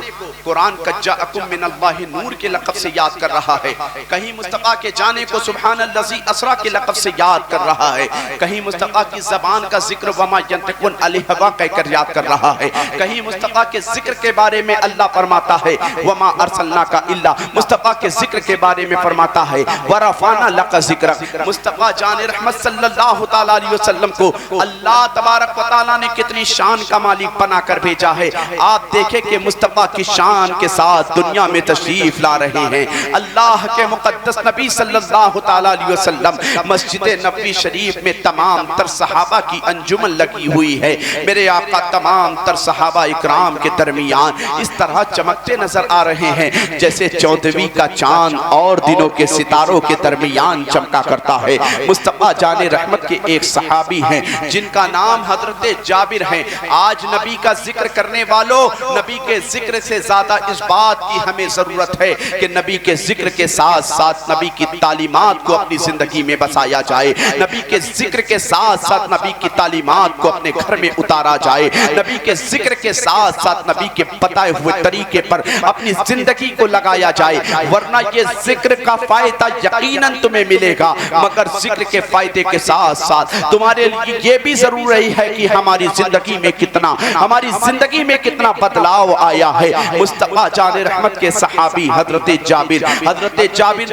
कुरान क़द जाअकुम मिनल्लाहि नूर के लक़ब से याद कर रहा है, कहीं मुस्तफा के जाने को सुब्हानल्लज़ी अस्रा के लक़ब से याद कर रहा है, कहीं मुस्तफा की ज़बान का जिक्र वमा यंतिकु अनिल हवा कहकर याद कर रहा है, कहीं मुस्तफा के जिक्र के बारे में अल्लाह फरमाता है वमा अरसलनाका इल्ला। मुस्तफा के जिक्र के बारे में फरमाता है वरफ़अना लका ज़िक्रक। मुस्तफा जान रहमत सल्लल्लाहु तआला अलैहि वसल्लम को अल्लाह तबारक व तआला ने कितनी शान का मालिक बनाकर भेजा है। आप देखें कि मुस्तफा की शान के साथ दुनिया में तशरीफ ला रहे हैं। अल्लाह के मुक़द्दस नबी सल्लल्लाहु तआला अलैहि वसल्लम मस्जिद नबवी शरीफ में तमाम तर सहाबा की अंजुमन लगी हुई है। मेरे आका तमाम तर सहाबा इकराम के दरमियान इस तरह चमकते नजर आ रहे हैं जैसे 14वीं का चांद और दिनों के सितारों के दरमियान चमका करता है। मुस्तफा जाने रहमत के एक सहाबी हैं जिनका नाम हजरत जाबिर है। आज नबी का जिक्र करने वालों, नबी के जिक्र से ज्यादा इस बात की हमें जरूरत है कि नबी के जिक्र के साथ साथ नबी की तालीमात को अपनी जिंदगी में बसाया जाए, नबी के जिक्र के साथ साथ नबी की तालीमात को अपने घर में उतारा जाए, नबी के जिक्र के साथ साथ नबी के बताए हुए तरीके पर अपनी जिंदगी को लगाया जाए। वरना ये जिक्र का फायदा यकीनन तुम्हें मिलेगा, मगर जिक्र के फायदे के साथ साथ तुम्हारे लिए ये भी जरूरी है कि हमारी जिंदगी में कितना बदलाव आया है। मुस्तफा जान रहमत के सहाबी हजरत जाबिर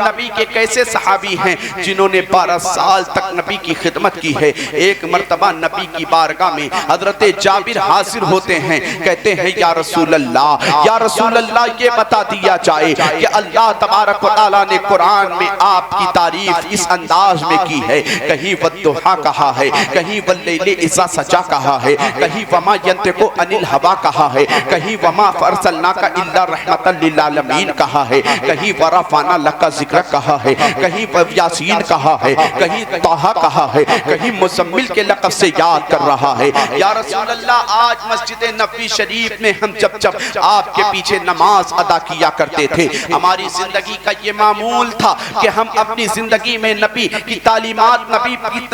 नबी के कैसे सहाबी हैं जिन्होंने 12 साल तक नबी की खिदमत की है। एक मर्तबा नबी की बारगाह में हजरत जाबिर हाजिर होते हैं, कहते हैं या रसूल अल्लाह ये बता दिया जाए कि अल्लाह तबारक व तआला ने कुरान में आपकी तारीफ इस अंदाज में की है, कहीं वद्दुहा कहा है, कहीं वल्लैलि इज़ा सजा कहा है, कहीं वमा यंतिकु अनिल हवा कहा है, कहीं वमा फरसलनाका इल्ला रहमतल लिल आलमीन कहा है, कहीं वरफाना लका जिक्र कहा है, कहीं यासीन कहा है, कहीं ताहा कहा है, कहीं मुज़म्मिल के लक़ब से याद कर रहा है। या रसूल अल्लाह, आज मस्जिद नबवी शरीफ में हम जब जब आपके पीछे नमाज अदा किया करते थे, हमारी जिंदगी का ये मामूल था कि हम अपनी जिंदगी में नबी की तालीमात,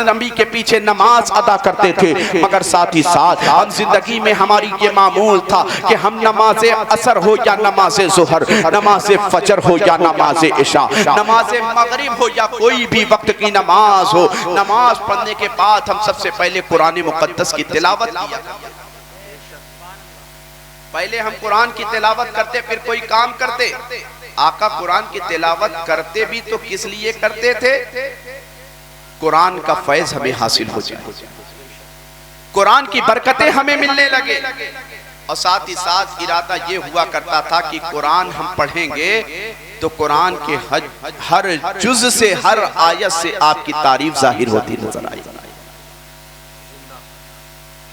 नबी के पीछे नमाज अदा करते थे, मगर साथ ही साथ हम जिंदगी में हमारी ये मामूल था कि हम नमाज असर हो या नमाज ज़ुहर, नमाज फजर हो या नमाज इशा, नमाज मगरिब हो या कोई भी वक्त की नमाज हो, नमाज पढ़ने के बाद हम सबसे पहले कुरान मुक़द्दस की तिलावत किया। पहले हम कुरान की तिलावत करते, फिर कोई काम करते। आका कुरान की तिलावत करते भी तो किस लिए करते थे? कुरान का फैज हमें हासिल हो जाए, कुरान की बरकतें हमें मिलने लगे। और साथ ही साथ इरादा ये हुआ करता था कि कुरान हम पढ़ेंगे तो कुरान के हर जुज से, हर आयत से आपकी तारीफ जाहिर होती नजर आई।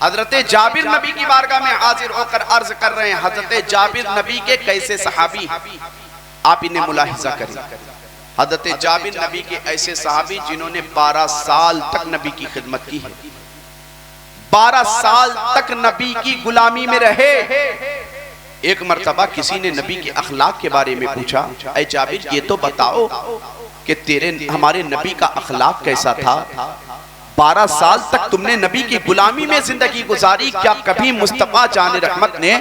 हजरत जाबिर नबी की बारगाह में हाजिर होकर अर्ज कर रहे हैं, हजरत जाबिर नबी के कैसे सहाबी, आप इन्हें मुलाहिजा करें। हजरत जाबिर नबी के ऐसे सहाबी जिन्होंने 12 साल तक नबी की खिदमत की है, 12 साल तक नबी की गुलामी में रहे। एक मर्तबा किसी ने नबी के अखलाक के बारे में पूछा, ऐ जाबिर ये तो बताओ कि हमारे नबी का अखलाक कैसा था? 12 साल तक तुमने नबी की गुलामी में जिंदगी गुजारी, क्या कभी मुस्तफा जान रहमत ने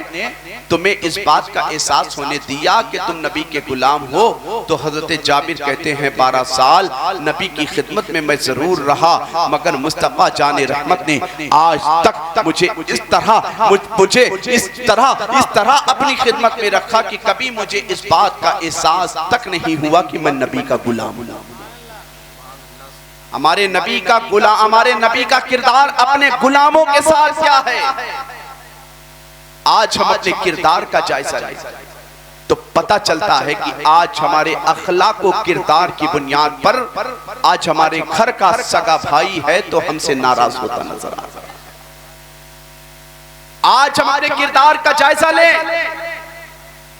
तुम्हें इस बात का एहसास होने दिया कि तुम नबी के गुलाम हो? तो हजरत जाबिर कहते हैं 12 साल नबी की खिदमत में मैं जरूर रहा, मगर मुस्तफा जान रहमत ने आज तक मुझे इस तरह अपनी खिदमत में रखा कि कभी मुझे इस बात का एहसास तक नहीं हुआ कि मैं नबी का गुलाम हूं। हमारे नबी का किरदार अपने गुलामों के साथ क्या है? आज हम अपने किरदार का जायजा लें तो पता चलता है कि आज हमारे अखलाक व किरदार की बुनियाद पर आज हमारे घर का सगा भाई है तो हमसे नाराज होता नजर आ रहा है। आज हमारे किरदार का जायजा लें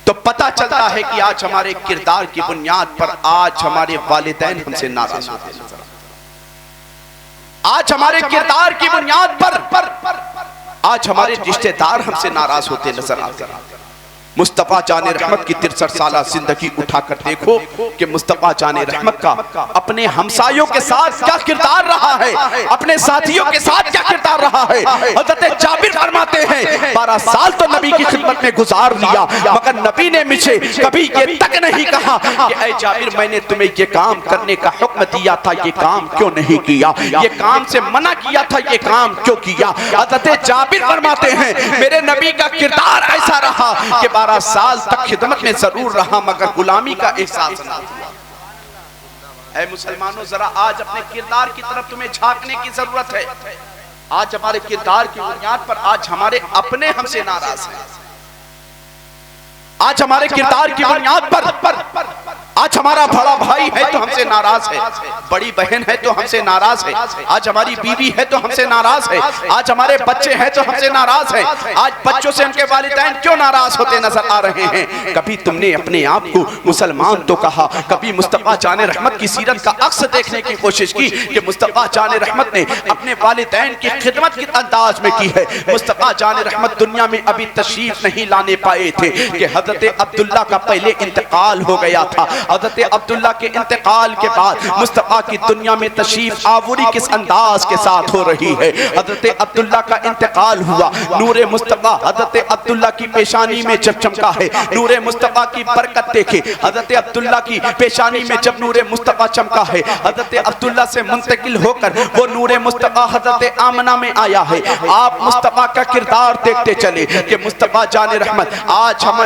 तो पता चलता है कि आज हमारे किरदार की बुनियाद पर आज हमारे वालिदैन हमसे नाराज होते नजर आ रहे हैं। आज हमारे किरदार की बुनियाद पर आज हमारे रिश्तेदार हमसे नाराज होते नजर आते हैं। मुस्तफा जाने रहमत की 63 साल जिंदगी उठाकर देखो कि मुस्तफा जाने रहमत का अपने हमसायों के साथ क्या किरदार रहा है, अपने साथियों के साथ क्या किरदार रहा है। हज़रत जाबिर फरमाते हैं 12 साल तो नबी की खिदमत में गुजार लिया, मगर नबी ने मुझे कभी ये तक नहीं कहा कि ऐ जाबिर मैंने तुम्हें ये काम करने का हुक्म दिया था, ये काम क्यों नहीं किया, ये काम से मना किया था, ये काम क्यों किया। हज़रत जाबिर फरमाते हैं मेरे नबी का किरदार ऐसा रहा कि 12 साल तक खिदमत में जरूर रहा मगर गुलामी का एहसास ना हुआ। ऐ मुसलमानों, जरा आज अपने किरदार की तरफ तुम्हें झांकने की जरूरत है। आज हमारे किरदार की बुनियाद पर आज हमारे अपने हमसे नाराज हैं। आज हमारे किरदार की बुनियाद पर आज हमारा बड़ा भाई है तो हमसे नाराज है, बड़ी बहन है तो हमसे नाराज है, आज हमारी बीवी है तो हमसे नाराज है, आज हमारे बच्चे हैं तो हमसे नाराज है। आज बच्चों से उनके वालिदैन क्यों नाराज होते नजर आ रहे हैं? कभी तुमने अपने आप को मुसलमान तो कहा, कभी मुस्तफा जाने रहमत की सीरत का अक्स देखने की कोशिश की कि मुस्तफा जाने रहमत ने अपने वालिदैन की खिदमत की अंदाज में की है। मुस्तफा जाने रहमत दुनिया में अभी तशरीफ नहीं लाने पाए थे कि हजरत अब्दुल्ला का पहले इंतकाल हो गया था। हज़रत अब्दुल्ला के इंतकाल के बाद मुस्तफा की दुनिया में तशरीफ आवरी किस अंदाज के साथ हो रही है। हज़रत अब्दुल्ला का इंतकाल हुआ, नूरे मुस्तफा हज़रत अब्दुल्ला की पेशानी में जब चमका है, नूरे मुस्तफा की बरकत देखे हज़रत अब्दुल्ला की पेशानी में जब नूरे मुस्तफा चमका है, हज़रत अब्दुल्ला से मुंतकिल होकर वो नूरे मुस्तफा हज़रत आमना में आया है। आप मुस्तफा का किरदार देखते चले कि मुस्तफा जाने रहमत आज हम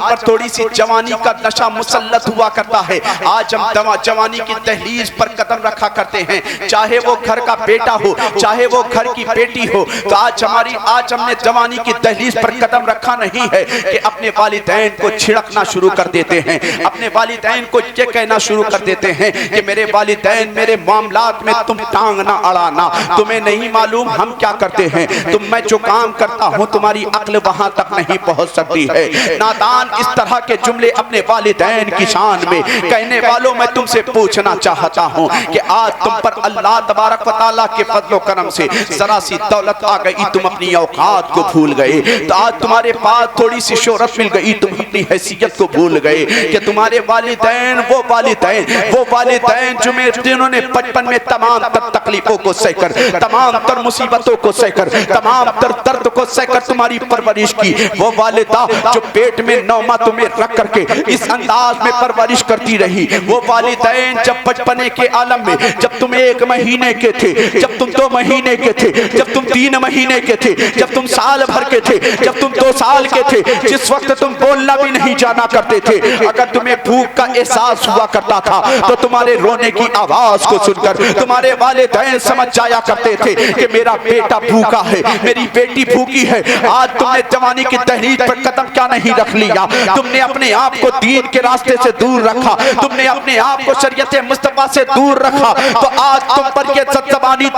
पर पर थोड़ी सी जवानी का नशा मुसल्लत हुआ करता है। आज हम जवानी की दहलीज पर कदम रखा करते हैं, चाहे वो घर का बेटा हो, चाहे वो घर की बेटी हो। तो आज हमने जवानी की दहलीज पर कदम रखा नहीं है कि अपने वालिदैन को छिड़कना शुरू कर देते हैं, अपने वालिदैन को ये कहना शुरू कर देते हैं कि मेरे वालिदैन मेरे मामलात में तुम टांग ना अड़ाना, तुम्हें नहीं मालूम हम क्या करते हैं, मैं जो काम करता हूं तुम्हारी अक्ल वहां तक नहीं पहुंच सकती है। नादान इस तरह के जुमले अपने वालिदैन की शान में कहने वालों, मैं तुमसे पूछना चाहता हूं कि आज तुम पर अल्लाह तबारक व तआला के फजलो करम से जरा सी दौलत आ गई, तुम अपनी औकात को भूल गए। तो आज तुम्हारे पास थोड़ी सी शोहरत मिल गई, तुम अपनी हैसियत को भूल गए कि तुम्हारे वालिदैन वो वालिदैन जिन्होंने बचपन में तमाम तर तकलीफों को सहकर, तमाम तर मुसीबतों को सहकर, तमाम तर दर्द को सहकर तुम्हारी परवरिश की, वो वालिदा जो पेट में 9 माह तुम्हें रख करके इस अंदाज में परवरिश करती रही, वो वालिदैन जब बचपने के आलम में, जब तुम 1 महीने के थे, जब तुम 2 महीने के थे, जब तुम 3 महीने के थे, जब तुम साल भर के थे, जब तुम 2 साल के थे, जिस वक्त तुम बोलना भी नहीं जाना करते थे, अगर तुम्हें भूख का एहसास हुआ करता था तो तुम्हारे रोने की आवाज को सुनकर तुम्हारे वालिदैन समझ जाया करते थे कि मेरा बेटा भूखा है, मेरी बेटी भूखी है। आज तुमने जवानी की तहरीक पर कदम क्या नहीं रख लिया, तुमने अपने आप को दीन के रास्ते से दूर रखा, तुमने अपने आप को शरीयत मुस्तफा से दूर रखा। तो आज तुम पर ये बदज़बानी,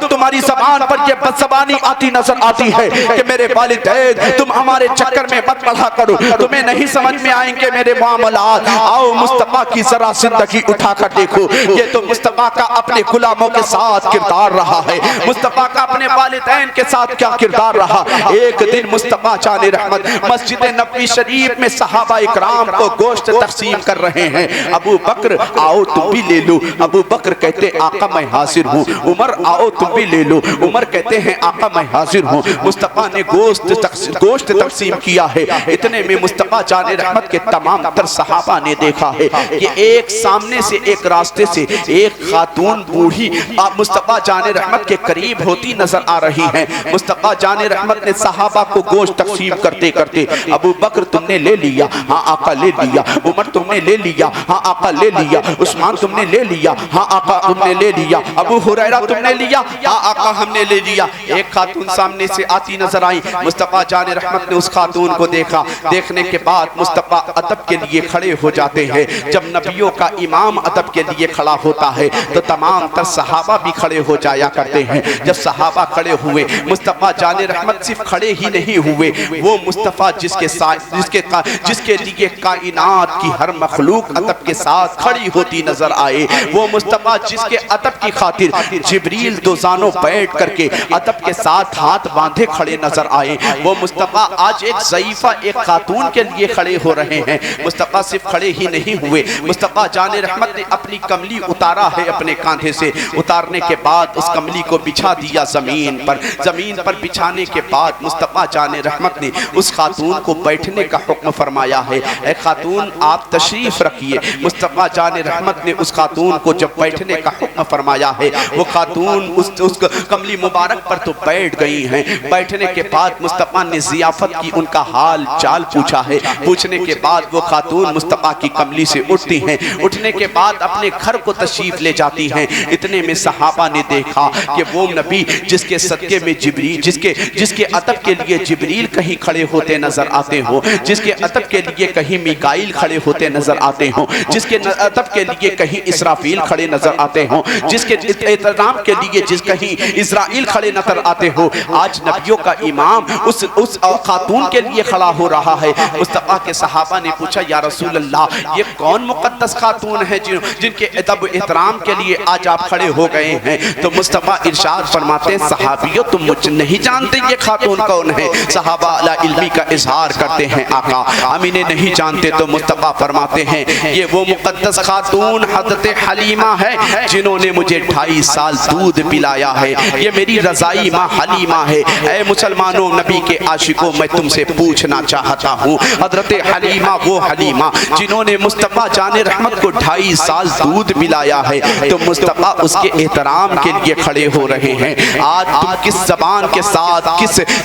तुम्हारी ज़बान पर ये बदज़बानी आती नजर आती है कि मेरे वालिदैन तुम हमारे चक्कर में मत पड़ा करो, तुम्हें नहीं समझ में आएंगे मेरे मामलात। आओ मुस्तफा की जरा जिंदगी उठाकर देखो, ये तो मुस्तफा का अपने गुलामों के साथ किरदार रहा है, मुस्तफा का अपने वालिदैन के साथ क्या किरदार रहा। एक दिन मुस्तफा जाने रहमत मस्जिद नबवी शरीफ में सहाबा इकराम को गोश्त तकसीम कर रहे हैं। अबू बकर आओ तुम भी ले लो, अबू बकर कहते आका मैं हाजिर हूँ। उमर आओ तुम भी ले लो, उमर कहते हैं आका मैं हाजिर हूँ। मुस्तफा ने गोश्त तकसीम किया है। इतने में मुस्तफा जाने रहमत के तमाम तर सहाबा ने देखा है कि एक सामने से एक रास्ते से एक खातून बूढ़ी मुस्तफा जाने रहमत के करीब होती नजर आ रही है। मुस्तफा जाने रहमत ने सहाबा को गोश्त तकसीम करते करते, अबू बकर तुमने ले लिया, हाँ आका ले लिया, उमर तुमने ले लिया, हाँ आका ले लिया, उस्मान तुमने ले लिया, हाँ आका तुमने ले लिया, अबू हुरैरा तुमने लिया, हाँ आका हमने ले लिया। एक खातून सामने से आती नजर आई। मुस्तफा जाने रहमत ने उस खातून को देखा। देखने के बाद मुस्तफा अदब के लिए खड़े हो जाते हैं। जब नबियों का इमाम अदब के लिए खड़ा होता है तो तमाम तर सहाबा भी खड़े हो जाया करते हैं। जब सहाबा खड़े हुए, मुस्तफा जाने रहमत सिर्फ खड़े ही नहीं हुए, वो मुस्तफा जिसके लिए कायनात की हर मखलूक अदब के साथ खड़ी होती नजर आए, वो मुस्तफा जिसके अदब की खातिर जिब्रील दोजानो बैठ करके अदब के साथ हाथ बांधे खड़े नजर आए, वो मुस्तफा आज एक ज़ईफा एक खातून के लिए खड़े हो रहे हैं। मुस्तफा सिर्फ खड़े ही नहीं हुए, मुस्तफा जाने रहमत ने अपनी कमली उतारा है अपने कांधे से। उतारने के बाद उस कमली को बिछा दिया जमीन पर। जमीन पर बिछाने के बाद मुस्तफा जाने रहमत ने उस खातून को बैठने का हुक्म फरमाया है। ए खातून आप तशरीफ रखिए। मुस्तफा जाने रहमत ने उस खातून को जब बैठने का हुक्म फरमाया है, वो खातून उस कमली मुबारक पर तो बैठ गई हैं। बैठने के बाद मुस्तफा ने जियाफत की, उनका हाल चाल पूछा है। पूछने के बाद वो खातून मुस्तफा की कमली से उठती हैं। उठने के बाद अपने घर को तशरीफ ले जाती हैं। इतने में सहाबा ने देखा कि वो नबी जिसके सदके में जिब्रील, जिसके अदब के लिए जिब्रील कहीं खड़े होते नजर आते हो, जिसके अदब के लिए कहीं मीकाईल खड़े होते नजर आते हो, जिसके अदब के लिए कहीं इसराफील खड़े नजर आते हो, जिसके एहतराम के लिए कहीं इजराइल खड़े नजर आते हो, आज नबियों का इमाम उस खातून के लिए खड़ा हो रहा है। मुस्तफा के सहाबा ने पूछा, या रसूल अल्लाह, ये कौन मुकद्दस खातून है जिनके अदब एहतराम के लिए आज आप खड़े हो गए हैं? तो मुस्तफा इरशाद फरमाते हैं, सहाबियों तुम मुझे नहीं जानते ये खातून कौन है? सहाबा अला इल्मी का इजहार करते हैं, आका हम इन्हें नहीं जानते। तो मुस्तफा फरमाते हैं, ये वो मुकद्दस खातून हज़रत हलीमा है जिन्होंने मुझे 2.5 साल दूध पिलाया है। ये मेरी रज़ाई माँ हलीमा है। ऐ मुसलमानों, नबी के आशिकों, मैं तुमसे पूछना चाहता हूँ। हजरत हलीमा वो हलीमा जिन्होंने मुस्तफ़ा जाने रहमत को 2.5 साल दूध पिलाया है, तो मुस्तफ़ा उसके एहतराम के लिए खड़े हो रहे हैं। आज तुम किस जबान के साथ,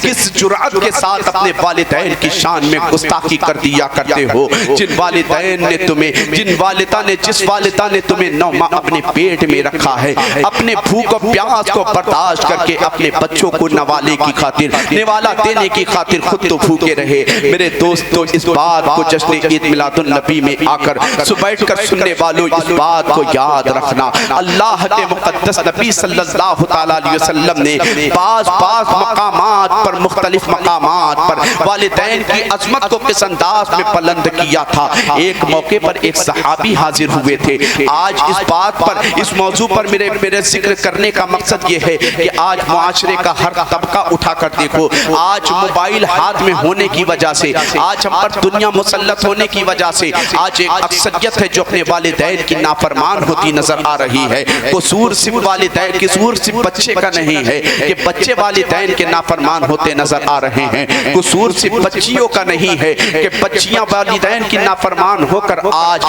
किस जुर्अत के साथ अपने वालिदैन की शान में गुस्ताखी कर दिया करते हो। जिन वालिदैन ने तुम्हें, जिस वालिदा ने तुम्हें 9 माह अपने पेट में रखा है, अपने भूख और प्यास को बर्दाश्त करके अपने बच्चों को नवाले की खातिर, निवाला देने की खातिर खुद तो भूखे रहे। मेरे दोस्तों, इस बात को जश्न ईद मिलादुन नबी में आकर बैठ कर सुनने वालों, इस बात को याद रखना, अल्लाह के मुक़द्दस नबी सल्लल्लाहु तआला अलैहि वसल्लम ने बाज़ मकामात पर, मुख्तलिफ मकामात पर वालिदैन की अज़मत को किस अंदाज में बुलंद किया था। एक मौके पर एक सहाबी हाजिर हुए थे। आज इस बात पर, इस मौजू पर मेरे जिक्र करने का मकसद ये है कि आज मुआशरे का हर तबका उठा कर देखो। आज मोबाइल हाथ में होने की वजह से, आज हम पर दुनिया मुसल्लत होने की वजह से आज एक अक्सरियत है जो अपने वालिदैन की नाफरमान होती नजर आ रही है। कसूर सिर्फ वालिदैन, कसूर सिर्फ बच्चे का नहीं है कि बच्चे वालिदैन के नाफरमान होते नजर आ रहे हैं। कसूर सिर्फ बच्चियों का नहीं है कि बच्चियां वालिदैन की नाफरमान होकर आज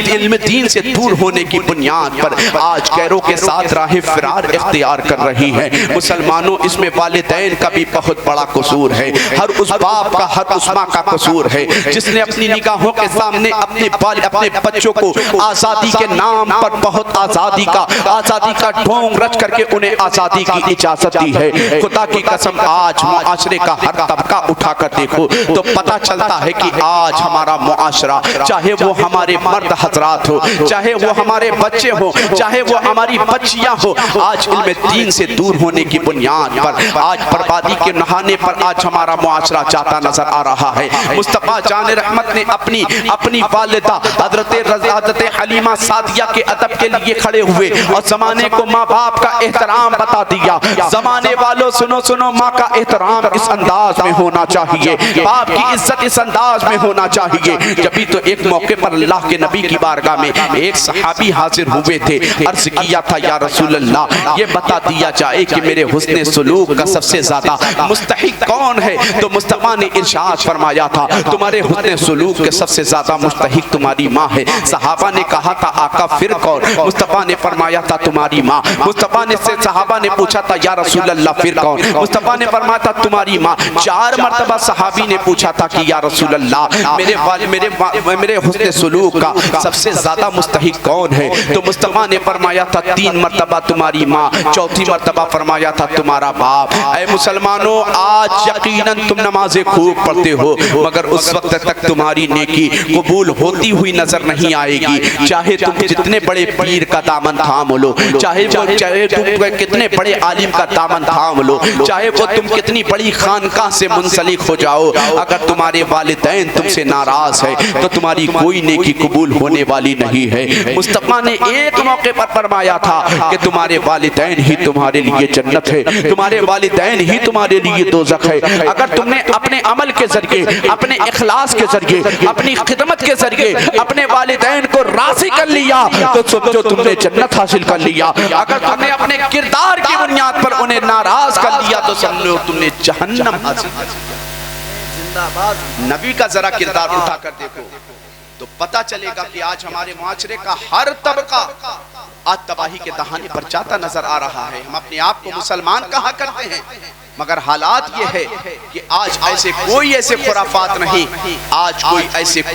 इल्म दीन से दूर होने की बुनियाद पर आज गैरों के साथ राह फिरार इख्तियार कर रही हैं। मुसलमानों, इसमें वालिदैन का भी बहुत बड़ा कसूर है। हर उस बाप का, हर उस माँ का कसूर है जिसने अपनी निगाहों के सामने अपने बच्चों को आजादी के नाम पर बहुत आजादी का ढोंग रच करके उन्हें आजादी की इजाजत दी है। खुदा की कसम, आज मुआशरे का हर तबका उठाकर देखो तो पता चलता है कि आज हमारा मुआशरा, चाहे वो हमारे मर्द हजरात हो, चाहे वो हमारे बच्चे हो, चाहे वो हमारी बच्चियां हो, आज इल्म दीन से दूर होने की बुनियाद पर, आज बर्बादी के नहाने पर आज हमारा मुआशरा जाता नजर आ रहा है। मुस्तफ़ा जान रहमत ने अपनी वालिदा हजरत हलीमा सादिया के अदब के लिए खड़े हुए और जमाने को माँ बाप का एहतराम बता दिया। जमाने वालों, सुनो, माँ का एहतराम इस अंदाज में होना चाहिए, बाप की इज्जत इस अंदाज में होना चाहिए। जभी तो एक मौके पर अल्लाह के नबी की बारगाह में एक सहाबी हाजिर हुए थे। अर्ज किया था, या रसूल अल्लाह, ये बता दिया जाए कि मेरे हुस्न सुलूक का सबसे ज्यादा मुस्तहिक कौन है? तो मुस्तफ़ा ने इरशाद फरमाया था, तुम्हारे हुस्न सुलूक के सबसे ज्यादा मुस्तहिक तुम्हारी माँ है। सहाबा ने कहा था, आका फिर कौन? मुस्तफ़ा ने फरमाया था, तुम्हारी माँ। मुस्तफ़ा ने से सहाबा ने पूछा था, या रसूल अल्लाह फिर कौन? मुस्तफ़ा ने फरमाया था, तुम्हारी माँ। 4 मरतबा सहाबी ने पूछा था कि या रसूल अल्लाह, मेरे हुस्न सुलूक का सबसे ज्यादा मुस्तहिक कौन है? तो मुस्तफ़ा ने फरमाया था, 3 मरतबा तुम्हारी माँ, 4थी मरतबा फरमाया था तुम्हारा बाप। ऐ मुसलमानों, आज यकीनन तुम नमाजें खूब पढ़ते हो, मगर उस वक्त तक तुम्हारी नेकी कबूल होती हुई नजर नहीं आएगी। चाहे तुम जितने बड़े पीर का दामन थाम लो, चाहे तुम कितने बड़े आलिम का दामन थाम लो, चाहे वो तुम कितनी बड़ी खानकाह से मुंसलिक हो जाओ, अगर तुम्हारे वालिदैन तुमसे नाराज है तो तुम्हारी कोई नेकी कबूल होने वाली नहीं है। मुस्तफ़ा ने एक मौके पर फरमाया था कि तुम्हारे वालिदैन ही तुम्हारे लिए जन्नत है, तुम्हारे वालिदैन ही तुम्हारे लिए दोज़ख है। अगर तुमने अपने अमल के जरिए, अपने इखलास के जरिए, अपनी खिदमत के जरिए अपने वालिदैन को राज़ी कर लिया तो समझो तुमने जन्नत हासिल कर लिया। अगर तुमने अपने किरदार की बुनियाद पर उन्हें नाराज कर लिया तो समझो तुमने जहन्नम हासिल कर लिया। नबी का जरा किरदार उठा कर देखो तो पता चलेगा कि आज हमारे मुआशरे का हर तबका आज तबाही के दहाने पर जाता नजर आ रहा है। हम अपने आप को मुसलमान कहा करते हैं, मगर हालात ये है कि आज ऐसे खुराफात नहीं, आज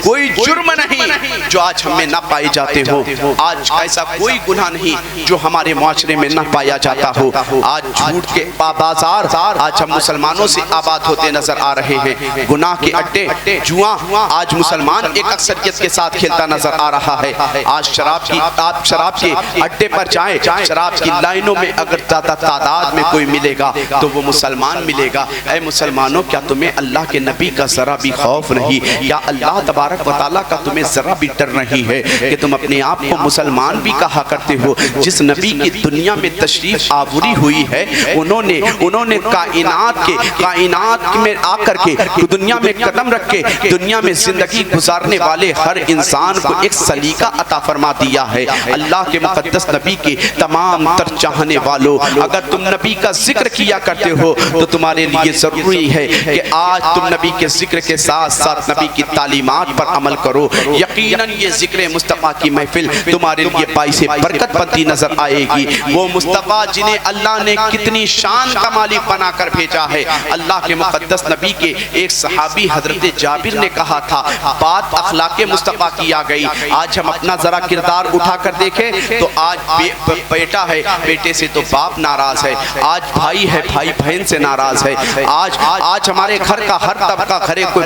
कोई जुर्म नहीं जो आज हमें ना पाए जाते हो। आज ऐसा कोई गुनाह नहीं जो हमारे मुआशरे में ना पाया जाता हो। आज झूठ के बाजार आज हम मुसलमानों से आबाद होते नजर आ रहे हैं। गुनाह के अड्डे, जुआ आज मुसलमान एक अक्सरियत के साथ खेलता नजर आ रहा है। आज आप शराब के अड्डे पर जाएं, शराब की लाइनों में अगर ज्यादा तादाद में कोई मिलेगा तो वो मुसलमान मिलेगा। ऐ मुसलमानों, क्या तुम्हें अल्लाह के नबी का जरा भी खौफ नहीं? या अल्लाह तबारक व तआला का तुम्हें जरा भी डर नहीं है कि तुम अपने आप को मुसलमान भी कहा करते हो? जिस नबी की दुनिया में तशरीफ आवरी हुई है, उन्होंने कायनात में आकर के दुनिया में कदम रख के दुनिया में जिंदगी गुजारने वाले हर इंसान को एक सलीका अता फरमा दिया है। अल्लाह के मुकद्दस नबी के तमाम तर चाहने वालों, अगर तुम नबी का जिक्र किया करते हो तो तुम्हारे लिए जरूरी है कि आज तुम नबी के जिक्र के साथ साथ नबी की तालीमात पर अमल करो। यकीनन ये जिक्र मुस्तफ़ा की महफिल तुम्हारे लिए बाइसे बरकत बनती नजर आएगी। वो मुस्तफ़ा जिन्हें अल्लाह ने कितनी शान का मालिक बनाकर भेजा है। अल्लाह के मुकद्दस नबी के एक सहाबी हजरत जाबिर ने कहा था, बात अखलाके मुस्तफ़ा की आ गई। आज हम अपना जरा किरदार उठा कर देखें तो आज बेटा है, बेटे से तो बाप नाराज है, आज भाई है, भाई बहन से नाराज है। आज हमारे घर का हर तबका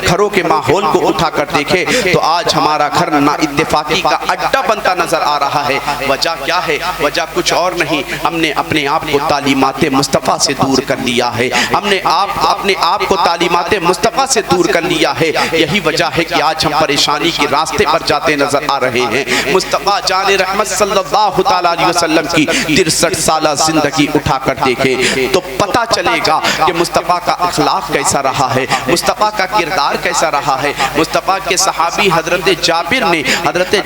घरों के माहौल को उठा कर देखे तो आज हमारा घर ना इत्तेफाकी का अड्डा बनता नजर आ रहा है। वजह क्या है? वजह कुछ और नहीं, हमने अपने आप को तालीमाते मुस्तफ़ा से दूर कर लिया है। हमने अपने आप को तालीमाते मुस्तफ़ा से दूर कर लिया है। यही वजह है कि आज हम परेशानी के रास्ते पर जाते नजर आ रहे हैं। मुस्तफ़ा जाने रहमत सल्लल्लाहु तआला अलैहि वसल्लम की 63 साला जिंदगी उठा कर देखे तो पता चलेगा कि मुस्तफ़ा का अखलाक कैसा रहा है, मुस्तफ़ा का किरदार कैसा रहा है। मुस्तफ़ा के सहाबी हजरत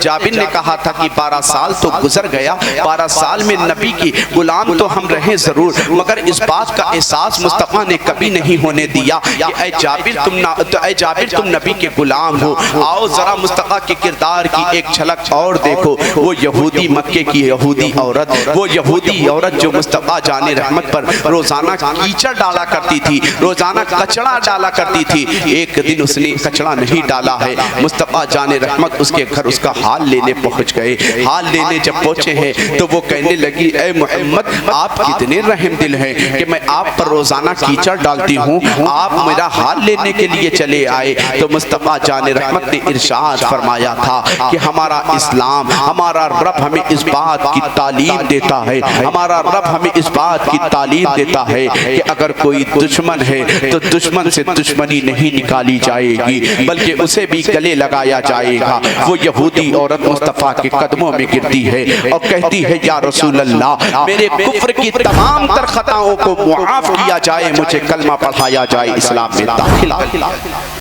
जाबिर ने कहा था कि 12 साल तो गुजर गया, 12 साल में नबी की गुलाम तो हम रहे जरूर, मगर इस बात का एहसास मुस्तफ़ा ने कभी नहीं होने दिया कि ऐ जाबिर तुम नबी के गुलाम हो। आओ जरा मुस्तफ़ा के किरदार की एक झलक और देखो। वो यहूदी, मक्के की यहूदी औरत, वो यहूदी औरत जो मुस्तफ़ा जाने रहमत पर रोजाना कीचड़ डाला करती थी, रोजाना कचड़ा डाला करती थी। एक दिन उसने कचड़ा नहीं डाला है। मुस्तफ़ा जाने रहमत उसके घर उसका हाल लेने पहुंच गए। हाल लेने जब पहुंचे हैं तो वो कहने लगी, ए मोहम्मद आप कितने रहम दिल हैं कि मैं आप पर रोजाना कीचड़ डालती हूँ, आप मेरा हाल लेने के लिए चले आए। तो मुस्तफ़ा जाने रहमत ने इरशाद फरमाया था कि हमारा इस्लाम, हमारा रब हमें इस बात की तालीम देता है, हमारा रब हमें इस बात की तालीम देता है कि अगर कोई दुश्मन है तो दुश्मन से दुश्मनी नहीं निकाली जाएगी बल्कि उसे भी गले लगाया जाएगा। वो यहूदी औरत मुस्तफ़ा के कदमों में गिरती है और कहती है, या रसूल अल्लाह मेरे कुफ्र की तमाम तर खताओं को मुआफ किया जाए, मुझे कलमा पढ़ाया जाए, इस्लाम में दाखिल